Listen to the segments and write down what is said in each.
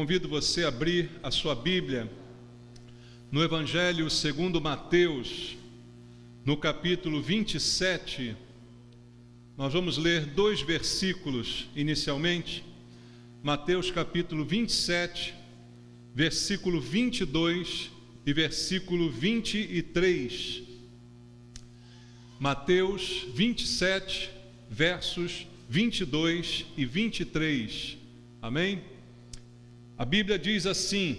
convido você a abrir a sua Bíblia no Evangelho segundo Mateus, no capítulo 27. Nós vamos ler 2 versículos inicialmente. Mateus capítulo 27, versículo 22 e versículo 23. Mateus 27, versos 22 e 23. Amém? A Bíblia diz assim: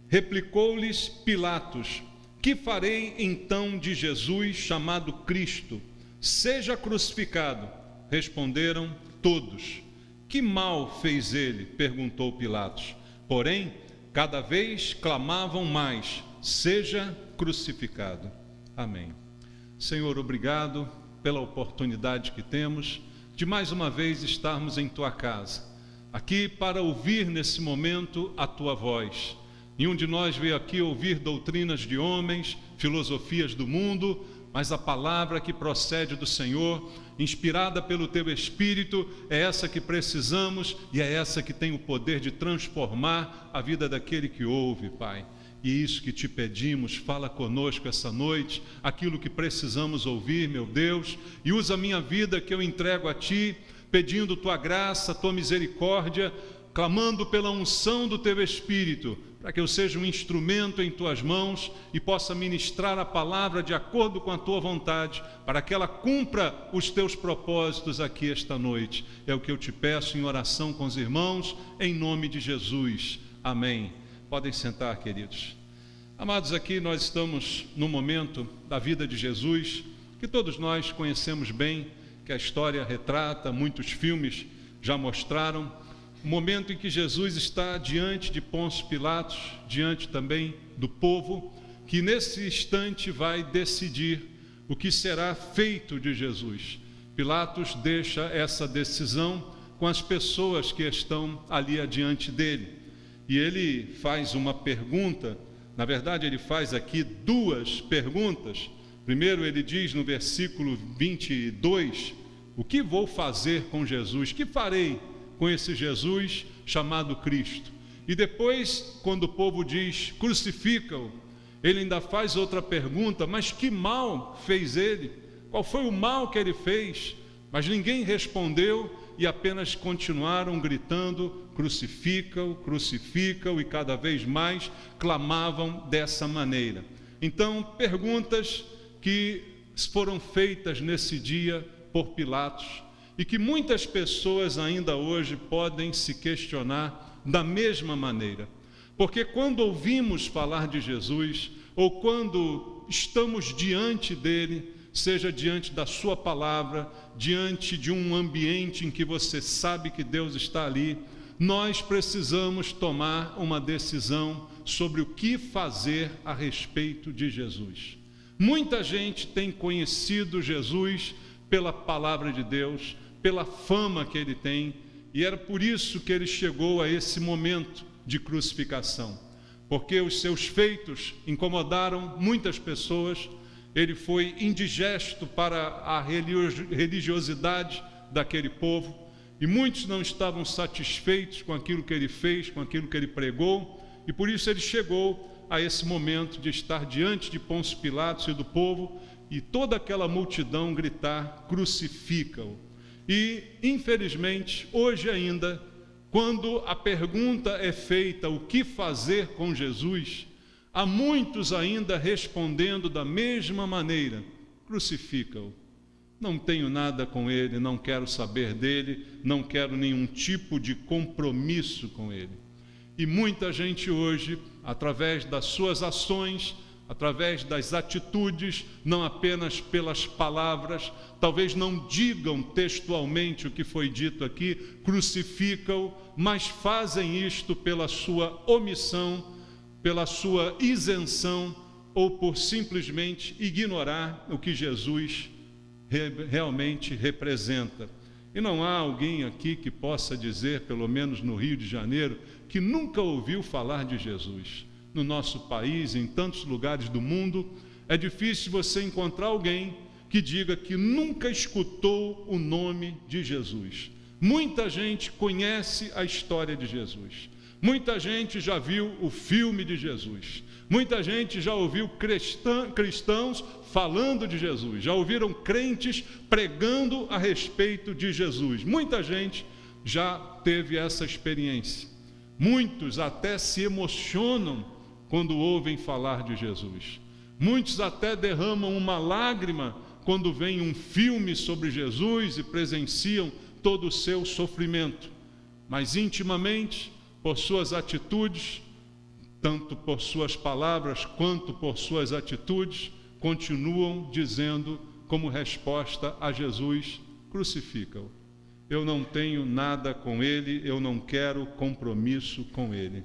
replicou-lhes Pilatos: que farei então de Jesus chamado Cristo? Seja crucificado. Responderam todos. Que mal fez ele? Perguntou Pilatos. Porém, cada vez clamavam mais: seja crucificado. Amém. Senhor, obrigado pela oportunidade que temos de mais uma vez estarmos em tua casa, aqui para ouvir nesse momento a tua voz. Nenhum de nós veio aqui ouvir doutrinas de homens, filosofias do mundo, mas a palavra que procede do Senhor, inspirada pelo teu Espírito, é essa que precisamos e é essa que tem o poder de transformar a vida daquele que ouve, Pai. E isso que te pedimos, fala conosco essa noite, aquilo que precisamos ouvir, meu Deus, e usa a minha vida que eu entrego a Ti, pedindo Tua graça, Tua misericórdia, clamando pela unção do Teu Espírito, para que eu seja um instrumento em Tuas mãos e possa ministrar a palavra de acordo com a Tua vontade, para que ela cumpra os Teus propósitos aqui esta noite. É o que eu te peço em oração com os irmãos, em nome de Jesus. Amém. Podem sentar, queridos. Amados, aqui nós estamos no momento da vida de Jesus, que todos nós conhecemos bem, que a história retrata, muitos filmes já mostraram, o momento em que Jesus está diante de Pôncio Pilatos, diante também do povo, que nesse instante vai decidir o que será feito de Jesus. Pilatos deixa essa decisão com as pessoas que estão ali adiante dele. E ele faz uma pergunta, na verdade ele faz aqui 2 perguntas. Primeiro ele diz no versículo 22, o que vou fazer com Jesus? Que farei com esse Jesus chamado Cristo? E depois, quando o povo diz, crucifica-o, ele ainda faz outra pergunta, mas que mal fez ele? Qual foi o mal que ele fez? Mas ninguém respondeu e apenas continuaram gritando, crucifica-o, crucifica-o, e cada vez mais clamavam dessa maneira. Então, perguntas que foram feitas nesse dia por Pilatos e que muitas pessoas ainda hoje podem se questionar da mesma maneira. Porque quando ouvimos falar de Jesus, ou quando estamos diante dele, seja diante da sua palavra, diante de um ambiente em que você sabe que Deus está ali, nós precisamos tomar uma decisão sobre o que fazer a respeito de Jesus. Muita gente tem conhecido Jesus pela palavra de Deus, pela fama que ele tem, e era por isso que ele chegou a esse momento de crucificação, porque os seus feitos incomodaram muitas pessoas. Ele foi indigesto para a religiosidade daquele povo, e muitos não estavam satisfeitos com aquilo que ele fez, com aquilo que ele pregou, e por isso ele chegou a esse momento de estar diante de Pôncio Pilatos e do povo, e toda aquela multidão gritar, crucifica-o. E, infelizmente, hoje ainda, quando a pergunta é feita, o que fazer com Jesus, há muitos ainda respondendo da mesma maneira, crucifica-o. Não tenho nada com ele, não quero saber dele, não quero nenhum tipo de compromisso com ele. E muita gente hoje, através das suas ações, através das atitudes, não apenas pelas palavras, talvez não digam textualmente o que foi dito aqui, crucificam, mas fazem isto pela sua omissão, pela sua isenção, ou por simplesmente ignorar o que Jesus realmente representa. E não há alguém aqui que possa dizer, pelo menos no Rio de Janeiro, que nunca ouviu falar de Jesus. No nosso país, em tantos lugares do mundo, é difícil você encontrar alguém que diga que nunca escutou o nome de Jesus. Muita gente conhece a história de Jesus, Muita gente já viu o filme de Jesus. Muita gente já ouviu cristãos falando de Jesus. Já ouviram crentes pregando a respeito de Jesus. Muita gente já teve essa experiência. Muitos até se emocionam quando ouvem falar de Jesus. Muitos até derramam uma lágrima quando veem um filme sobre Jesus e presenciam todo o seu sofrimento. Mas intimamente, por suas atitudes, tanto por suas palavras quanto por suas atitudes, continuam dizendo como resposta a Jesus: crucifica-o. Eu não tenho nada com ele, eu não quero compromisso com ele.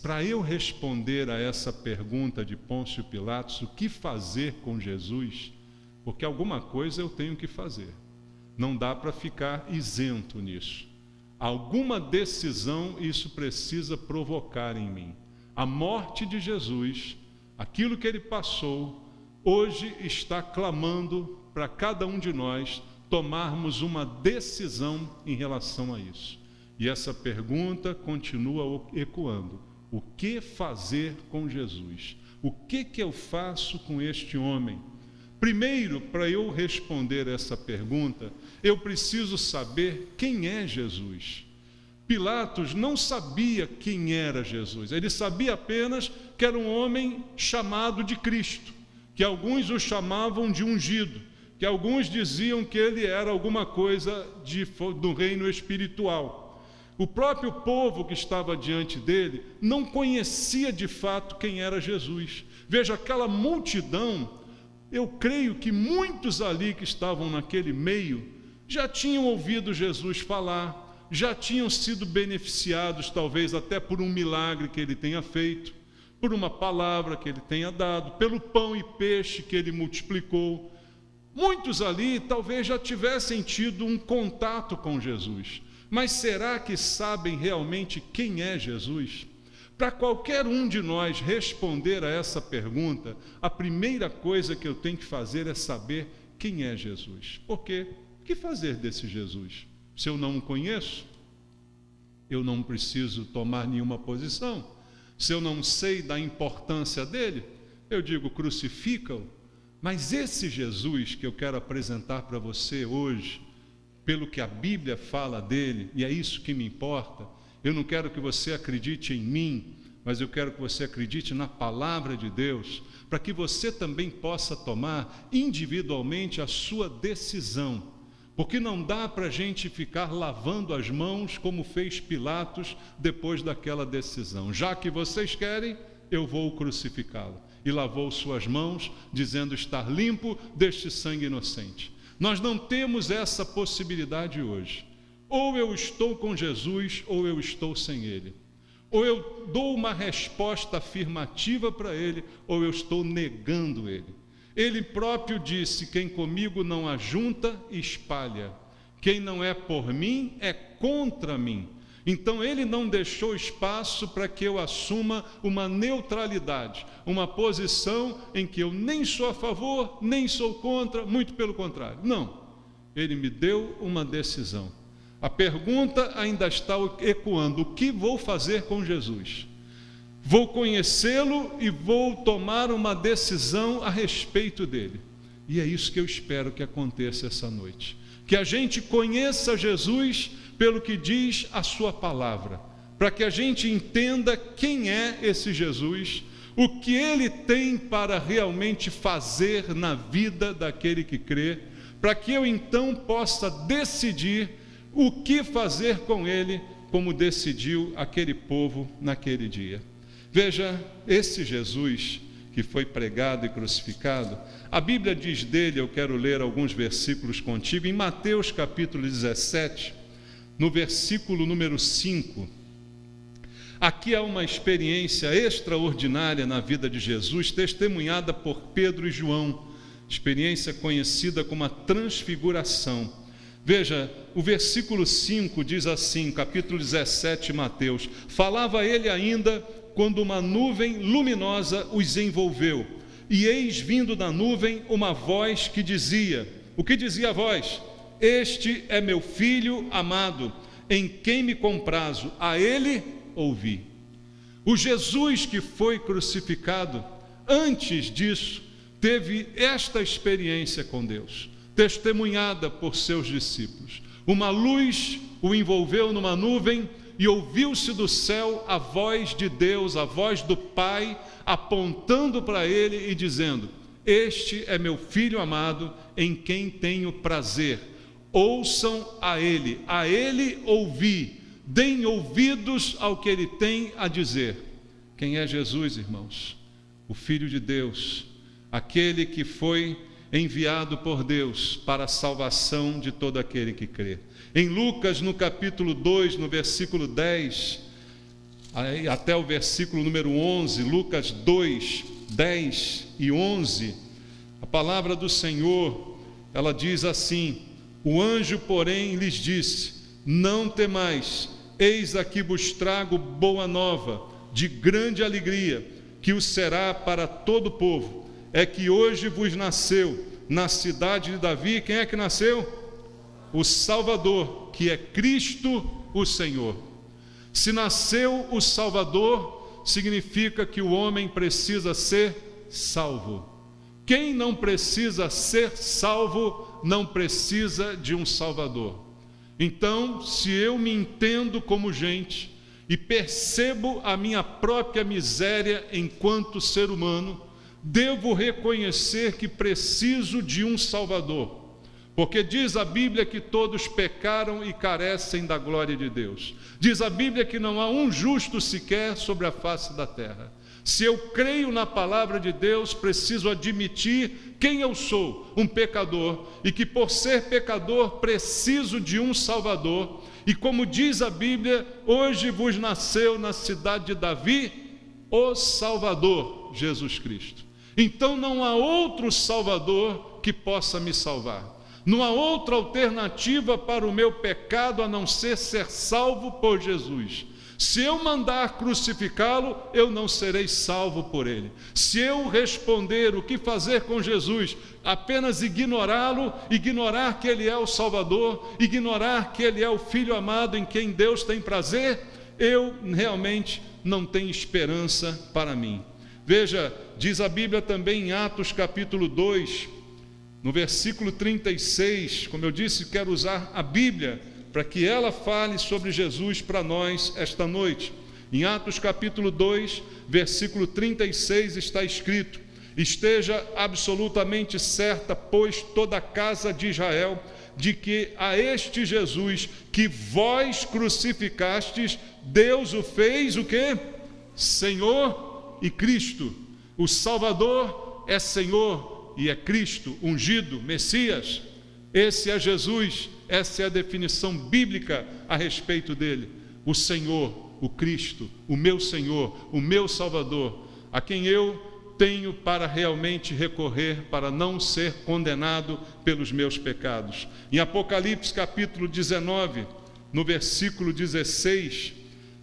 Para eu responder a essa pergunta de Pôncio Pilatos, o que fazer com Jesus? Porque alguma coisa eu tenho que fazer. Não dá para ficar isento nisso. Alguma decisão isso precisa provocar em mim. A morte de Jesus, aquilo que ele passou, hoje está clamando para cada um de nós tomarmos uma decisão em relação a isso. E essa pergunta continua ecoando: o que fazer com Jesus? O que eu faço com este homem? Primeiro, para eu responder essa pergunta, eu preciso saber quem é Jesus. Pilatos não sabia quem era Jesus, ele sabia apenas que era um homem chamado de Cristo, que alguns o chamavam de ungido, que alguns diziam que ele era alguma coisa do reino espiritual. O próprio povo que estava diante dele não conhecia de fato quem era Jesus. Veja, aquela multidão, eu creio que muitos ali que estavam naquele meio já tinham ouvido Jesus falar, já tinham sido beneficiados talvez até por um milagre que ele tenha feito, por uma palavra que ele tenha dado, pelo pão e peixe que ele multiplicou. Muitos ali talvez já tivessem tido um contato com Jesus, mas será que sabem realmente quem é Jesus? Para qualquer um de nós responder a essa pergunta, a primeira coisa que eu tenho que fazer é saber quem é Jesus. Por quê? O que fazer desse Jesus? Se eu não o conheço, eu não preciso tomar nenhuma posição. Se eu não sei da importância dele, eu digo: crucifica-o. Mas esse Jesus que eu quero apresentar para você hoje, pelo que a Bíblia fala dele, e é isso que me importa, eu não quero que você acredite em mim, mas eu quero que você acredite na palavra de Deus, para que você também possa tomar individualmente a sua decisão. Porque não dá para a gente ficar lavando as mãos como fez Pilatos depois daquela decisão. Já que vocês querem, eu vou crucificá-lo. E lavou suas mãos, dizendo estar limpo deste sangue inocente. Nós não temos essa possibilidade hoje. Ou eu estou com Jesus, ou eu estou sem ele. Ou eu dou uma resposta afirmativa para ele, ou eu estou negando ele. Ele próprio disse: quem comigo não ajunta, espalha. Quem não é por mim, é contra mim. Então ele não deixou espaço para que eu assuma uma neutralidade, uma posição em que eu nem sou a favor, nem sou contra, muito pelo contrário. Não, ele me deu uma decisão. A pergunta ainda está ecoando: o que vou fazer com Jesus? Vou conhecê-lo e vou tomar uma decisão a respeito dele. E é isso que eu espero que aconteça essa noite. Que a gente conheça Jesus pelo que diz a sua palavra, para que a gente entenda quem é esse Jesus, o que ele tem para realmente fazer na vida daquele que crê, para que eu então possa decidir o que fazer com ele, como decidiu aquele povo naquele dia. Veja, esse Jesus que foi pregado e crucificado, a Bíblia diz dele, eu quero ler alguns versículos contigo, em Mateus capítulo 17, no versículo número 5, aqui há uma experiência extraordinária na vida de Jesus, testemunhada por Pedro e João, experiência conhecida como a transfiguração. Veja, o versículo 5 diz assim, capítulo 17 de Mateus: falava ele ainda quando uma nuvem luminosa os envolveu, e eis vindo da nuvem uma voz que dizia, o que dizia a voz? Este é meu filho amado, em quem me comprazo, a ele ouvi. O Jesus que foi crucificado, antes disso, teve esta experiência com Deus, testemunhada por seus discípulos. Uma luz o envolveu numa nuvem e ouviu-se do céu a voz de Deus, a voz do Pai, apontando para ele e dizendo: este é meu filho amado, em quem tenho prazer. Ouçam a ele ouvi, deem ouvidos ao que ele tem a dizer. Quem é Jesus, irmãos? O Filho de Deus, aquele que foi enviado por Deus para a salvação de todo aquele que crê. Em Lucas, no capítulo 2, no versículo 10, até o versículo número 11, Lucas 2, 10 e 11, a palavra do Senhor, ela diz assim: o anjo, porém, lhes disse: não temais, eis aqui vos trago boa nova, de grande alegria, que o será para todo o povo. É que hoje vos nasceu, na cidade de Davi, quem é que nasceu? O Salvador, que é Cristo o Senhor. Se nasceu o Salvador, significa que o homem precisa ser salvo. Quem não precisa ser salvo, não precisa de um Salvador. Então, se eu me entendo como gente e percebo a minha própria miséria enquanto ser humano, devo reconhecer que preciso de um Salvador. Porque diz a Bíblia que todos pecaram e carecem da glória de Deus. Diz a Bíblia que não há um justo sequer sobre a face da terra. Se eu creio na palavra de Deus, preciso admitir quem eu sou, um pecador, e que por ser pecador preciso de um Salvador. E como diz a Bíblia, hoje vos nasceu na cidade de Davi o Salvador, Jesus Cristo. Então não há outro Salvador que possa me salvar. Não há outra alternativa para o meu pecado a não ser salvo por Jesus. Se eu mandar crucificá-lo, eu não serei salvo por ele. Se eu responder o que fazer com Jesus, apenas ignorá-lo, ignorar que ele é o Salvador, ignorar que ele é o Filho amado em quem Deus tem prazer, eu realmente não tenho esperança para mim. Veja, diz a Bíblia também em Atos capítulo 2, no versículo 36, como eu disse, quero usar a Bíblia para que ela fale sobre Jesus para nós esta noite. Em Atos capítulo 2, versículo 36 está escrito: esteja absolutamente certa, pois, toda a casa de Israel, de que a este Jesus que vós crucificastes, Deus o fez o quê? Senhor e Cristo. O Salvador é Senhor e é Cristo, ungido, Messias. Esse é Jesus, essa é a definição bíblica a respeito dele. O Senhor, o Cristo, o meu Senhor, o meu Salvador, a quem eu tenho para realmente recorrer para não ser condenado pelos meus pecados. Em Apocalipse capítulo 19, no versículo 16,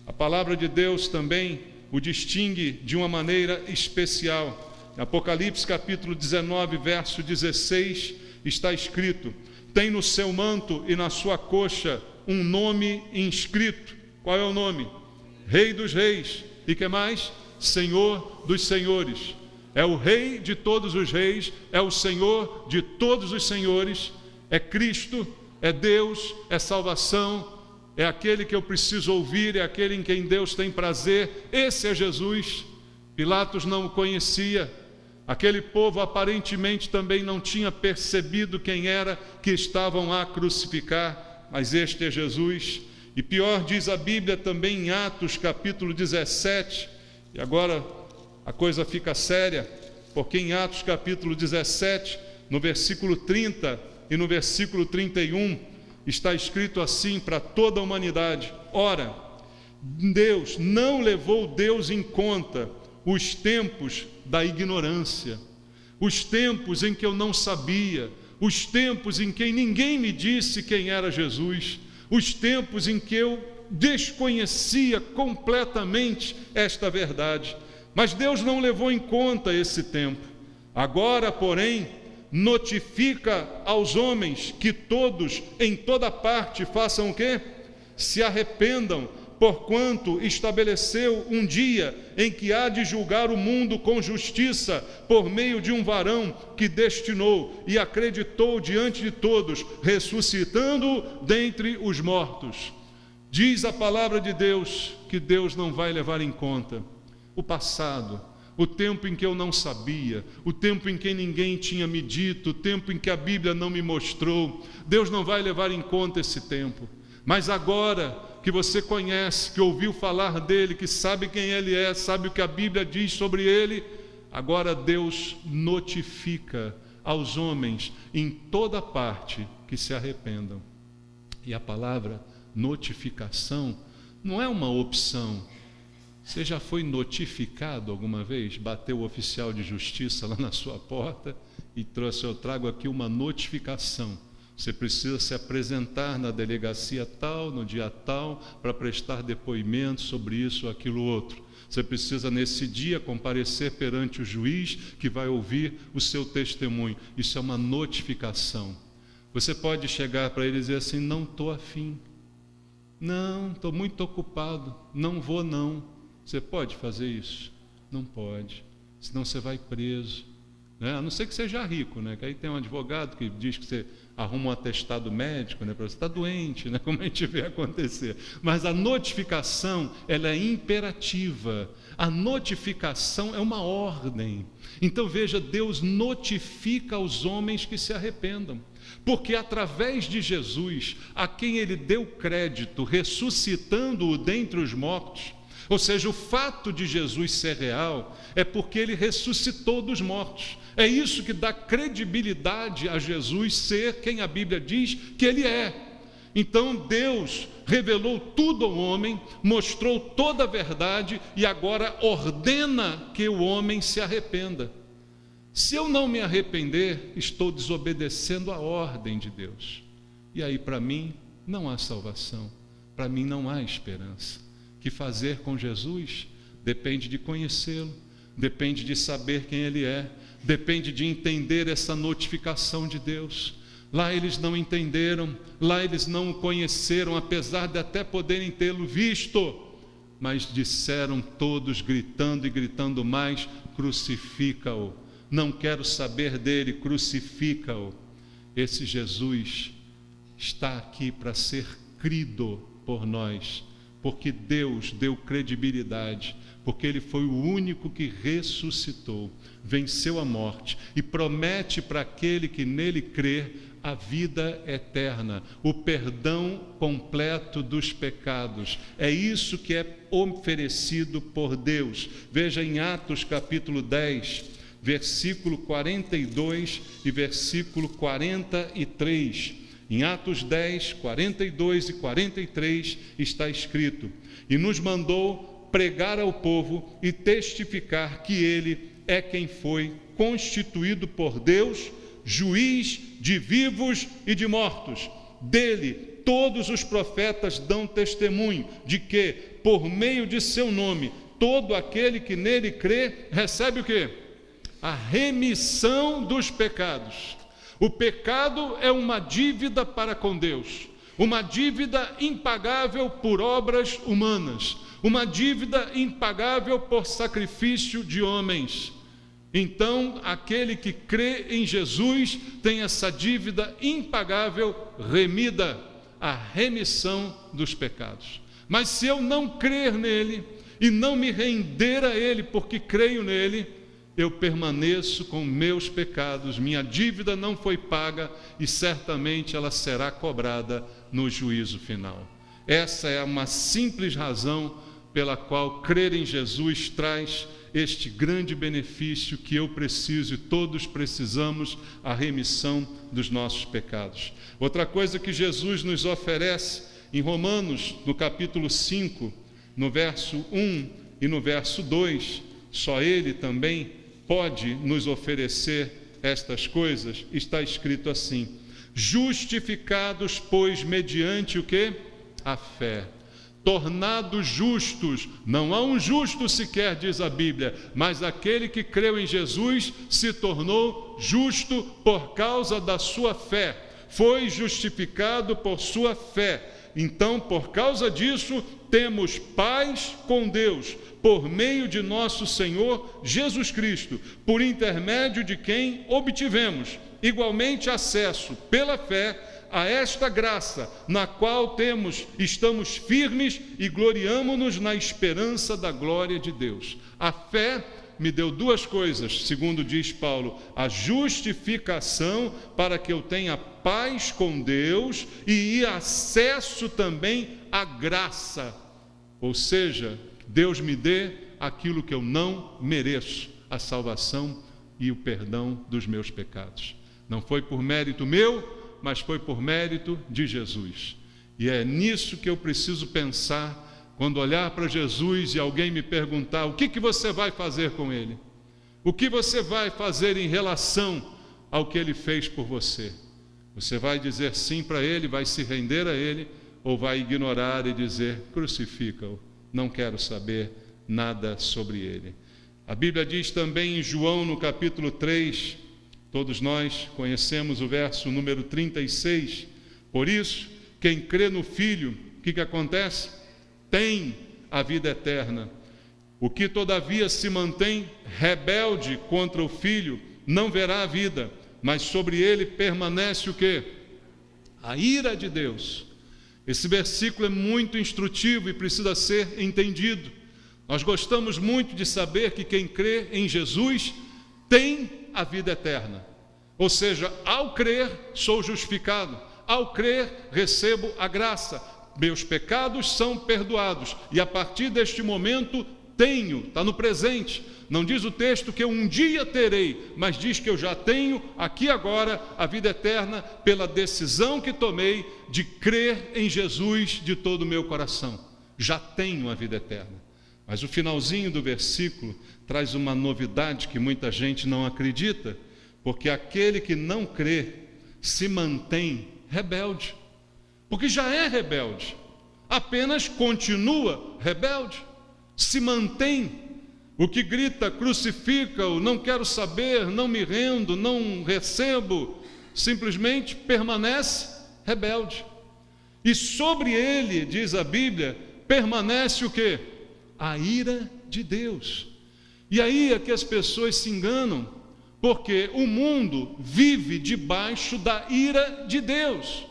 a palavra de Deus também o distingue de uma maneira especial. Em Apocalipse capítulo 19, verso 16, está escrito: tem no seu manto e na sua coxa um nome inscrito. Qual é o nome? Rei dos reis. E que mais? Senhor dos senhores. É o Rei de todos os reis, é o Senhor de todos os senhores, é Cristo, é Deus, é salvação, é aquele que eu preciso ouvir, é aquele em quem Deus tem prazer. Esse é Jesus. Pilatos não o conhecia. Aquele povo aparentemente também não tinha percebido quem era que estavam a crucificar, mas este é Jesus. E pior, diz a Bíblia também em Atos capítulo 17, e agora a coisa fica séria, porque em Atos capítulo 17, no versículo 30 e no versículo 31, está escrito assim para toda a humanidade: ora, Deus não levou Deus em conta os tempos da ignorância, os tempos em que eu não sabia, os tempos em que ninguém me disse quem era Jesus, os tempos em que eu desconhecia completamente esta verdade. Mas Deus não levou em conta esse tempo. Agora, porém, notifica aos homens que todos, em toda parte, façam o quê? Se arrependam porquanto estabeleceu um dia em que há de julgar o mundo com justiça, por meio de um varão que destinou e acreditou diante de todos, ressuscitando dentre os mortos. Diz a palavra de Deus que Deus não vai levar em conta o passado, o tempo em que eu não sabia, o tempo em que ninguém tinha me dito, o tempo em que a Bíblia não me mostrou. Deus não vai levar em conta esse tempo. Mas agora que você conhece, que ouviu falar dele, que sabe quem ele é, sabe o que a Bíblia diz sobre ele, agora Deus notifica aos homens em toda parte que se arrependam. E a palavra notificação não é uma opção. Você já foi notificado alguma vez? Bateu o oficial de justiça lá na sua porta e trouxe: eu trago aqui uma notificação. Você precisa se apresentar na delegacia tal, no dia tal, para prestar depoimento sobre isso ou aquilo outro. Você precisa nesse dia comparecer perante o juiz que vai ouvir o seu testemunho. Isso é uma notificação. Você pode chegar para ele e dizer assim: não estou afim, não, estou muito ocupado, não vou não. Você pode fazer isso? Não pode, senão você vai preso, né? A não ser que seja rico, né? Que aí tem um advogado que diz que você arruma um atestado médico, né? Para você estar doente, né? Como a gente vê acontecer. Mas a notificação, ela é imperativa. A notificação é uma ordem. Então veja, Deus notifica aos homens que se arrependam, porque através de Jesus, a quem ele deu crédito, ressuscitando-o dentre os mortos, ou seja, o fato de Jesus ser real é porque ele ressuscitou dos mortos. É isso que dá credibilidade a Jesus ser quem a Bíblia diz que ele é. Então Deus revelou tudo ao homem, mostrou toda a verdade e agora ordena que o homem se arrependa. Se eu não me arrepender, estou desobedecendo a ordem de Deus. E aí para mim não há salvação, para mim não há esperança. Que fazer com Jesus depende de conhecê-lo, depende de saber quem ele é, depende de entender essa notificação de Deus. Lá eles não entenderam, lá eles não o conheceram, apesar de até poderem tê-lo visto, mas disseram todos, gritando e gritando mais: crucifica-o, não quero saber dele, crucifica-o. Esse Jesus está aqui para ser crido por nós, porque Deus deu credibilidade, porque ele foi o único que ressuscitou, venceu a morte e promete para aquele que nele crer a vida eterna, o perdão completo dos pecados. É isso que é oferecido por Deus. Veja em Atos capítulo 10, versículo 42 e versículo 43. Em Atos 10, 42 e 43 está escrito: e nos mandou pregar ao povo e testificar que ele é quem foi constituído por Deus, juiz de vivos e de mortos. Dele todos os profetas dão testemunho de que, por meio de seu nome, todo aquele que nele crê recebe o quê? A remissão dos pecados. O pecado é uma dívida para com Deus, uma dívida impagável por obras humanas, uma dívida impagável por sacrifício de homens. Então, aquele que crê em Jesus tem essa dívida impagável remida, a remissão dos pecados. Mas se eu não crer nele e não me render a ele porque creio nele, eu permaneço com meus pecados, minha dívida não foi paga e certamente ela será cobrada no juízo final. Essa é uma simples razão pela qual crer em Jesus traz este grande benefício que eu preciso e todos precisamos, a remissão dos nossos pecados. Outra coisa que Jesus nos oferece em Romanos, no capítulo 5, no verso 1 e no verso 2, só ele também pode nos oferecer estas coisas. Está escrito assim: justificados, pois, mediante o quê? A fé. Tornados justos, não há um justo sequer, diz a Bíblia, mas aquele que creu em Jesus se tornou justo por causa da sua fé, foi justificado por sua fé, Então, por causa disso, temos paz com Deus, por meio de nosso Senhor Jesus Cristo, por intermédio de quem obtivemos igualmente acesso, pela fé, a esta graça, na qual estamos firmes e gloriamo-nos na esperança da glória de Deus. A fé me deu duas coisas, segundo diz Paulo: a justificação, para que eu tenha paz com Deus, e acesso também à graça, ou seja, Deus me dê aquilo que eu não mereço, a salvação e o perdão dos meus pecados. Não foi por mérito meu, mas foi por mérito de Jesus. E é nisso que eu preciso pensar quando olhar para Jesus e alguém me perguntar: o que você vai fazer com ele? O que você vai fazer em relação ao que ele fez por você? Você vai dizer sim para ele, vai se render a ele, ou vai ignorar e dizer: crucifica-o, não quero saber nada sobre ele? A Bíblia diz também em João, no capítulo 3, todos nós conhecemos o verso número 36, por isso, quem crê no Filho, o que acontece? Tem a vida eterna. O que todavia se mantém rebelde contra o Filho, não verá a vida, mas sobre ele permanece o quê? A ira de Deus. Esse versículo é muito instrutivo e precisa ser entendido. Nós gostamos muito de saber que quem crê em Jesus tem a vida eterna. Ou seja, ao crer, sou justificado. Ao crer, recebo a graça. Meus pecados são perdoados. E a partir deste momento, tenho, está no presente. Não diz o texto que eu um dia terei, mas diz que eu já tenho, aqui agora, a vida eterna, pela decisão que tomei de crer em Jesus de todo o meu coração. Já tenho a vida eterna. Mas o finalzinho do versículo traz uma novidade que muita gente não acredita, porque aquele que não crê se mantém rebelde, porque já é rebelde, apenas continua rebelde, se mantém. O que grita, crucifica-o, não quero saber, não me rendo, não recebo, simplesmente permanece rebelde. E sobre ele, diz a Bíblia, permanece o quê? A ira de Deus. E aí é que as pessoas se enganam, porque o mundo vive debaixo da ira de Deus.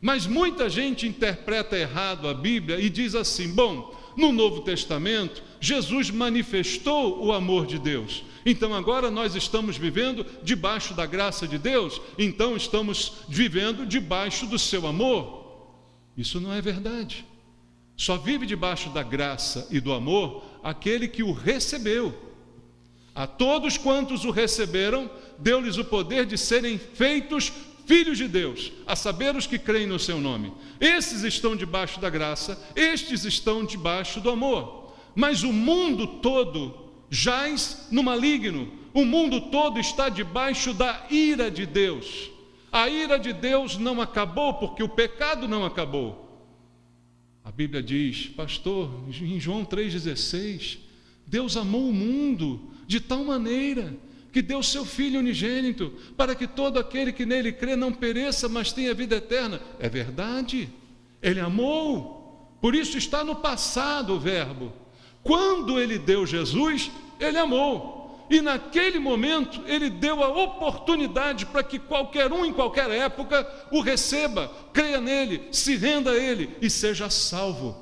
Mas muita gente interpreta errado a Bíblia e diz assim: bom, no Novo Testamento, Jesus manifestou o amor de Deus. Então agora nós estamos vivendo debaixo da graça de Deus, então estamos vivendo debaixo do seu amor. Isso não é verdade. Só vive debaixo da graça e do amor aquele que o recebeu. A todos quantos o receberam, deu-lhes o poder de serem feitos filhos de Deus, a saber, os que creem no seu nome. Esses estão debaixo da graça, estes estão debaixo do amor. Mas o mundo todo jaz no maligno, o mundo todo está debaixo da ira de Deus. A ira de Deus não acabou porque o pecado não acabou. A Bíblia diz, pastor, em João 3,16, Deus amou o mundo de tal maneira que deu seu Filho unigênito, para que todo aquele que nele crê não pereça, mas tenha vida eterna. É verdade, ele amou, por isso está no passado o verbo. Quando ele deu Jesus, ele amou, e naquele momento ele deu a oportunidade para que qualquer um, em qualquer época, o receba, creia nele, se renda a ele e seja salvo.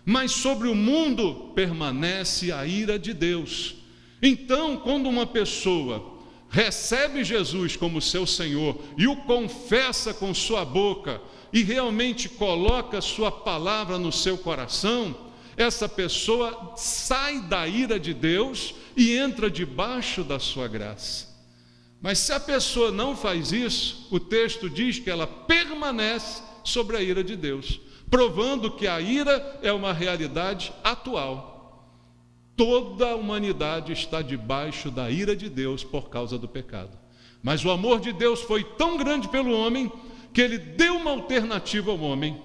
Mas sobre o mundo permanece a ira de Deus. Então, quando uma pessoa recebe Jesus como seu Senhor e o confessa com sua boca e realmente coloca sua palavra no seu coração, essa pessoa sai da ira de Deus e entra debaixo da sua graça. Mas se a pessoa não faz isso, o texto diz que ela permanece sobre a ira de Deus, provando que a ira é uma realidade atual. Toda a humanidade está debaixo da ira de Deus por causa do pecado. Mas o amor de Deus foi tão grande pelo homem que ele deu uma alternativa ao homem,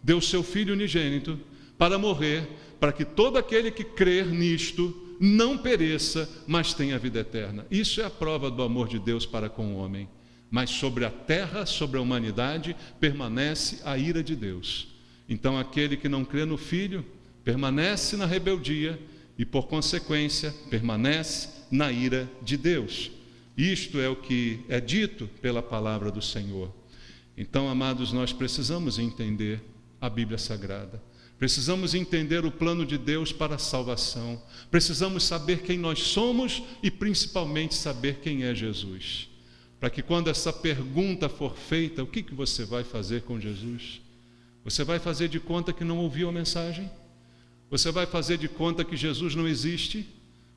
deu seu Filho unigênito para morrer, para que todo aquele que crer nisto não pereça, mas tenha vida eterna. Isso é a prova do amor de Deus para com o homem. Mas sobre a terra, sobre a humanidade, permanece a ira de Deus. Então aquele que não crê no Filho permanece na rebeldia e, por consequência, permanece na ira de Deus. Isto é o que é dito pela palavra do Senhor. Então, amados, nós precisamos entender a Bíblia Sagrada. Precisamos entender o plano de Deus para a salvação. Precisamos saber quem nós somos e, principalmente, saber quem é Jesus. Para que quando essa pergunta for feita, o que você vai fazer com Jesus? Você vai fazer de conta que não ouviu a mensagem? Você vai fazer de conta que Jesus não existe?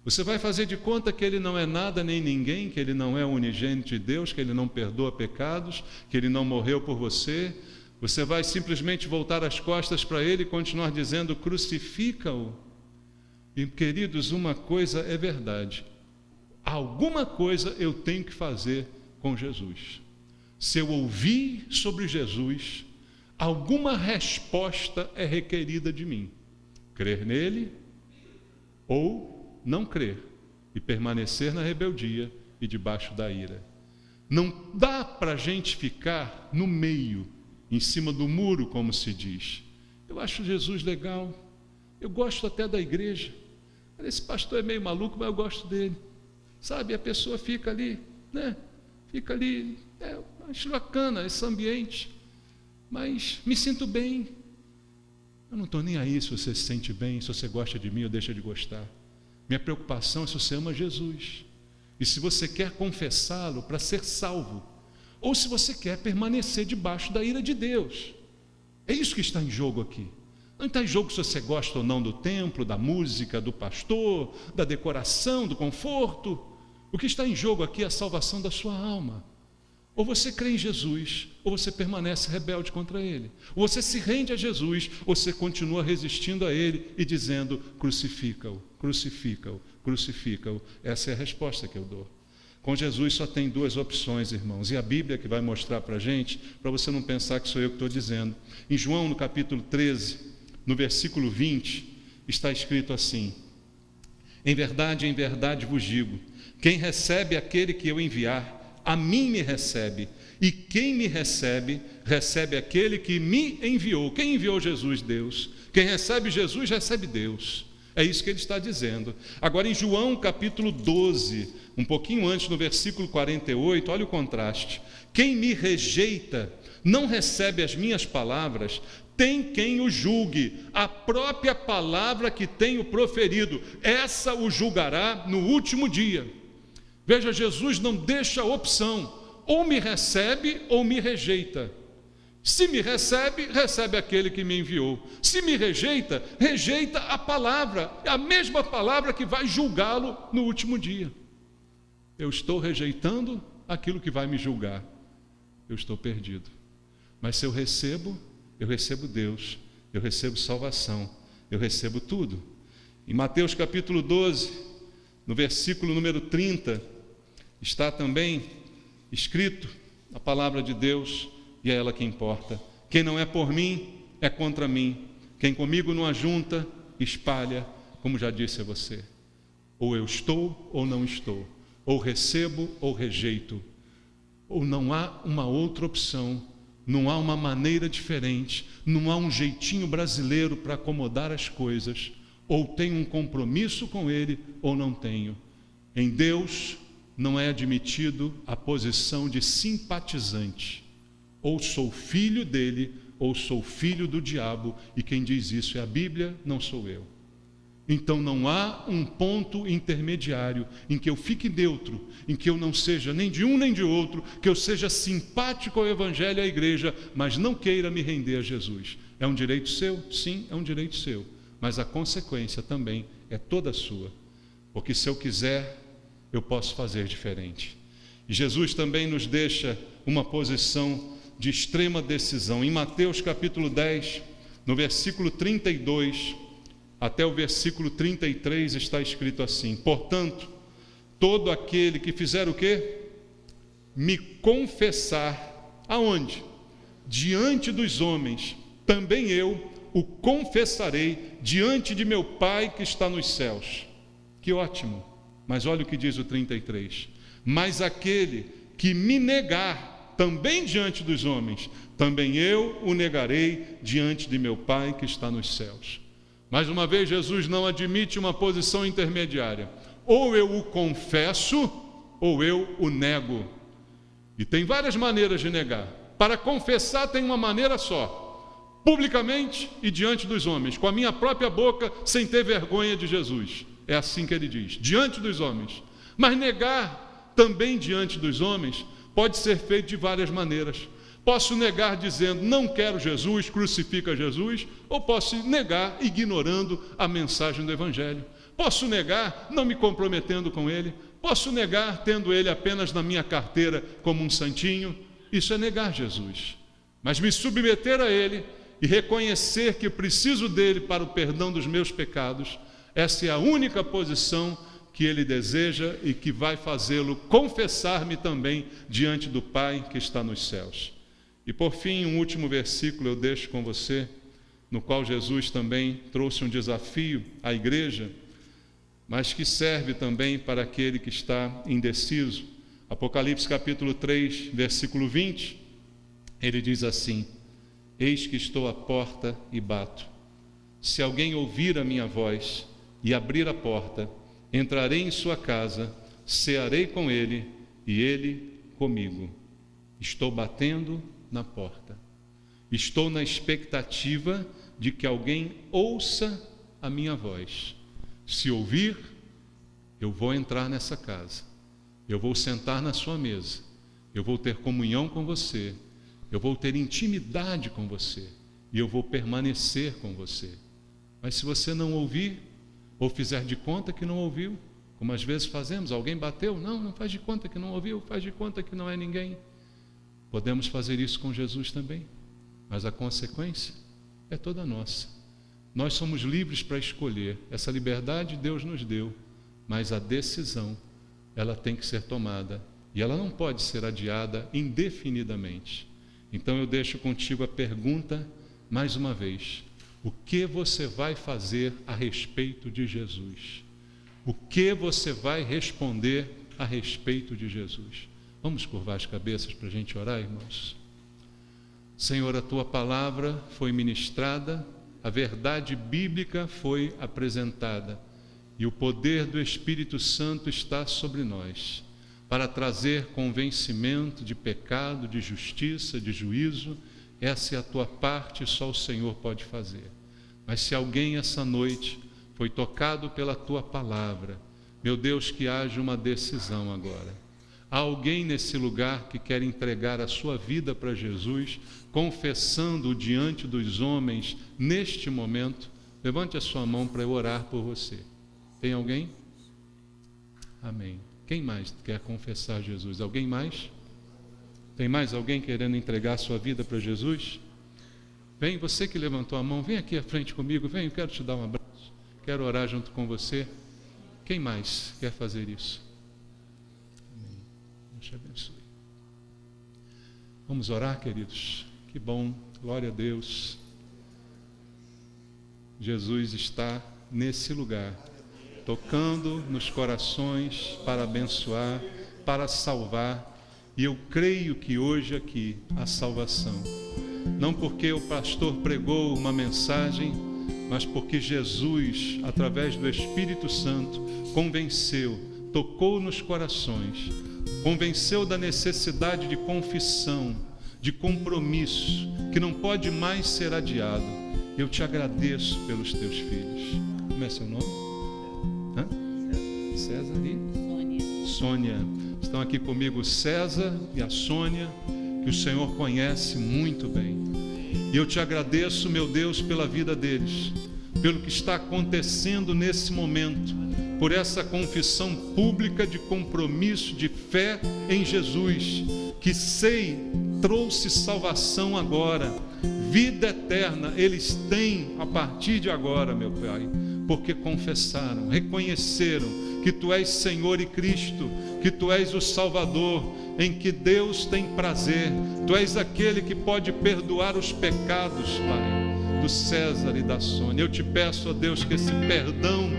Você vai fazer de conta que Ele não é nada nem ninguém, que Ele não é o unigênito de Deus, que Ele não perdoa pecados, que Ele não morreu por você? Você vai simplesmente voltar as costas para Ele e continuar dizendo, crucifica-o? E, queridos, uma coisa é verdade. Alguma coisa eu tenho que fazer com Jesus. Se eu ouvir sobre Jesus, alguma resposta é requerida de mim. Crer nele ou não crer e permanecer na rebeldia e debaixo da ira. Não dá para a gente ficar no meio, em cima do muro, como se diz. Eu acho Jesus legal, eu gosto até da igreja. Esse pastor é meio maluco, mas eu gosto dele. Sabe, a pessoa fica ali, né? Fica ali, acho bacana esse ambiente, mas me sinto bem. Eu não estou nem aí se você se sente bem, se você gosta de mim ou deixa de gostar. Minha preocupação é se você ama Jesus e se você quer confessá-lo para ser salvo, ou se você quer permanecer debaixo da ira de Deus. É isso que está em jogo aqui. Não está em jogo se você gosta ou não do templo, da música, do pastor, da decoração, do conforto. O que está em jogo aqui é a salvação da sua alma. Ou você crê em Jesus, ou você permanece rebelde contra Ele. Ou você se rende a Jesus, ou você continua resistindo a Ele e dizendo, crucifica-o, crucifica-o, crucifica-o. Essa é a resposta que eu dou. Com Jesus só tem duas opções, irmãos, e a Bíblia que vai mostrar para a gente, para você não pensar que sou eu que estou dizendo. Em João, no capítulo 13, no versículo 20, está escrito assim, em verdade vos digo, quem recebe aquele que eu enviar, a mim me recebe, e quem me recebe, recebe aquele que me enviou. Quem enviou Jesus? Deus. Quem recebe Jesus, recebe Deus. É isso que ele está dizendo. Agora em João capítulo 12, um pouquinho antes, no versículo 48, olha o contraste. Quem me rejeita, não recebe as minhas palavras, tem quem o julgue, a própria palavra que tenho proferido, essa o julgará no último dia. Veja, Jesus não deixa opção, ou me recebe ou me rejeita. Se me recebe, recebe aquele que me enviou. Se me rejeita, rejeita a palavra, a mesma palavra que vai julgá-lo no último dia. Eu estou rejeitando aquilo que vai me julgar. Eu estou perdido. Mas se eu recebo Deus, eu recebo salvação, eu recebo tudo. Em Mateus capítulo 12, no versículo número 30, está também escrito a palavra de Deus, e é ela que importa. Quem não é por mim, é contra mim. Quem comigo não ajunta, espalha, como já disse a você. Ou eu estou ou não estou. Ou recebo ou rejeito. Ou não há uma outra opção. Não há uma maneira diferente. Não há um jeitinho brasileiro para acomodar as coisas. Ou tenho um compromisso com Ele, ou não tenho. Em Deus não é admitido a posição de simpatizante. Ou sou filho dele, ou sou filho do diabo, e quem diz isso é a Bíblia, não sou eu. Então não há um ponto intermediário em que eu fique neutro, em que eu não seja nem de um nem de outro, que eu seja simpático ao Evangelho e à igreja, mas não queira me render a Jesus. É um direito seu? Sim, é um direito seu, mas a consequência também é toda sua, porque se eu quiser, eu posso fazer diferente. E Jesus também nos deixa uma posição de extrema decisão. Em Mateus capítulo 10, no versículo 32 até o versículo 33 está escrito assim: portanto, todo aquele que fizer o quê? Me confessar, aonde? Diante dos homens, também eu o confessarei diante de meu Pai que está nos céus. Que ótimo! Mas olha o que diz o 33. Mas aquele que me negar também diante dos homens, também eu o negarei diante de meu Pai que está nos céus. Mais uma vez, Jesus não admite uma posição intermediária. Ou eu o confesso, ou eu o nego. E tem várias maneiras de negar. Para confessar tem uma maneira só: publicamente e diante dos homens, com a minha própria boca, sem ter vergonha de Jesus. É assim que ele diz, diante dos homens. Mas negar também diante dos homens pode ser feito de várias maneiras. Posso negar dizendo, não quero Jesus, crucifica Jesus, ou posso negar ignorando a mensagem do Evangelho. Posso negar não me comprometendo com ele, posso negar tendo ele apenas na minha carteira como um santinho. Isso é negar Jesus. Mas me submeter a ele e reconhecer que preciso dele para o perdão dos meus pecados, essa é a única posição que ele deseja e que vai fazê-lo confessar-me também diante do Pai que está nos céus. E por fim, um último versículo eu deixo com você, no qual Jesus também trouxe um desafio à igreja, mas que serve também para aquele que está indeciso. Apocalipse capítulo 3, versículo 20, ele diz assim: eis que estou à porta e bato. Se alguém ouvir a minha voz e abrir a porta, entrarei em sua casa, cearei com ele e ele comigo. Estou batendo na porta. Estou na expectativa de que alguém ouça a minha voz. Se ouvir, eu vou entrar nessa casa. Eu vou sentar na sua mesa. Eu vou ter comunhão com você. Eu vou ter intimidade com você. E eu vou permanecer com você. Mas se você não ouvir, ou fizer de conta que não ouviu, como às vezes fazemos, alguém bateu, não faz de conta que não ouviu, faz de conta que não é ninguém. Podemos fazer isso com Jesus também, mas a consequência é toda nossa. Nós somos livres para escolher, essa liberdade Deus nos deu, mas a decisão, ela tem que ser tomada, e ela não pode ser adiada indefinidamente. Então eu deixo contigo a pergunta mais uma vez: o que você vai fazer a respeito de Jesus? O que você vai responder a respeito de Jesus? Vamos curvar as cabeças para a gente orar, irmãos? Senhor, a Tua palavra foi ministrada, a verdade bíblica foi apresentada e o poder do Espírito Santo está sobre nós para trazer convencimento de pecado, de justiça, de juízo. Essa é a Tua parte, só o Senhor pode fazer. Mas se alguém essa noite foi tocado pela Tua palavra, meu Deus, que haja uma decisão agora. Há alguém nesse lugar que quer entregar a sua vida para Jesus, confessando-o diante dos homens neste momento? Levante a sua mão para eu orar por você. Tem alguém? Amém. Quem mais quer confessar Jesus? Alguém mais? Tem mais alguém querendo entregar a sua vida para Jesus? Vem, você que levantou a mão, vem aqui à frente comigo, vem, eu quero te dar um abraço, quero orar junto com você. Quem mais quer fazer isso? Amém. Deus te abençoe. Vamos orar, queridos? Que bom, glória a Deus. Jesus está nesse lugar, tocando nos corações para abençoar, para salvar. E eu creio que hoje aqui há salvação. Não porque o pastor pregou uma mensagem, mas porque Jesus, através do Espírito Santo, convenceu, tocou nos corações, convenceu da necessidade de confissão, de compromisso, que não pode mais ser adiado. Eu te agradeço pelos teus filhos. Como é seu nome? César e Sônia. Estão aqui comigo o César e a Sônia, que o Senhor conhece muito bem. E eu te agradeço, meu Deus, pela vida deles, pelo que está acontecendo nesse momento, por essa confissão pública de compromisso, de fé em Jesus, que sei trouxe salvação agora, vida eterna, eles têm a partir de agora, meu Pai, porque confessaram, reconheceram que Tu és Senhor e Cristo, que Tu és o Salvador, em que Deus tem prazer. Tu és aquele que pode perdoar os pecados, Pai, do César e da Sônia. Eu te peço, ó Deus, que esse perdão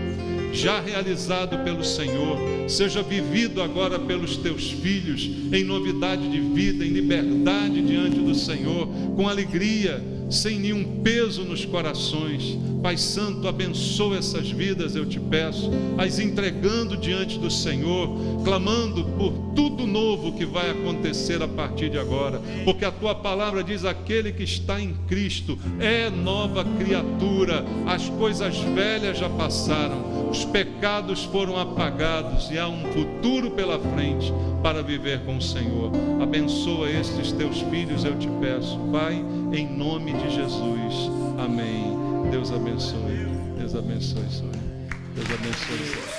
já realizado pelo Senhor, seja vivido agora pelos teus filhos, em novidade de vida, em liberdade diante do Senhor, com alegria, sem nenhum peso nos corações. Pai Santo, abençoa essas vidas, eu te peço, as entregando diante do Senhor, clamando por tudo novo que vai acontecer a partir de agora, porque a tua palavra diz: aquele que está em Cristo é nova criatura, as coisas velhas já passaram, os pecados foram apagados e há um futuro pela frente para viver com o Senhor. Abençoa estes teus filhos, eu te peço, Pai, em nome de Jesus, amém. Deus abençoe, Deus abençoe, Senhor. Deus abençoe, Senhor.